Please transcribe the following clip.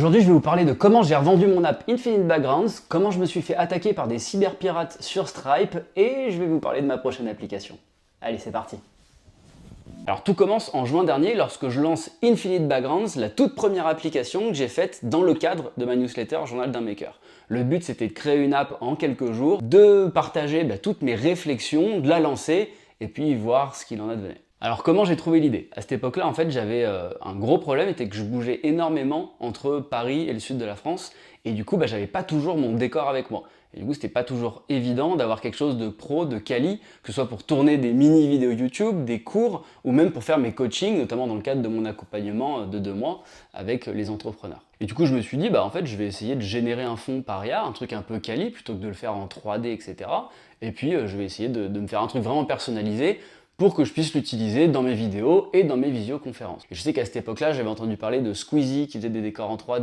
Aujourd'hui, je vais vous parler de comment j'ai revendu mon app Infinite Backgrounds, comment je me suis fait attaquer par des cyberpirates sur Stripe et je vais vous parler de ma prochaine application. Allez, c'est parti. Alors tout commence en juin dernier lorsque je lance Infinite Backgrounds, la toute première application que j'ai faite dans le cadre de ma newsletter Journal d'un Maker. Le but c'était de créer une app en quelques jours, de partager toutes mes réflexions, de la lancer et puis voir ce qu'il en advenait. Alors comment j'ai trouvé l'idée? À cette époque-là, en fait, j'avais un gros problème, c'était que je bougeais énormément entre Paris et le sud de la France, et du coup, j'avais pas toujours mon décor avec moi. Et du coup, c'était pas toujours évident d'avoir quelque chose de pro, de quali, que ce soit pour tourner des mini vidéos YouTube, des cours, ou même pour faire mes coachings, notamment dans le cadre de mon accompagnement de 2 mois avec les entrepreneurs. Et du coup, je me suis dit, en fait, je vais essayer de générer un fond paria, un truc un peu quali, plutôt que de le faire en 3D, etc. Et puis, je vais essayer de me faire un truc vraiment personnalisé, pour que je puisse l'utiliser dans mes vidéos et dans mes visioconférences. Et je sais qu'à cette époque-là, j'avais entendu parler de Squeezie qui faisait des décors en 3D,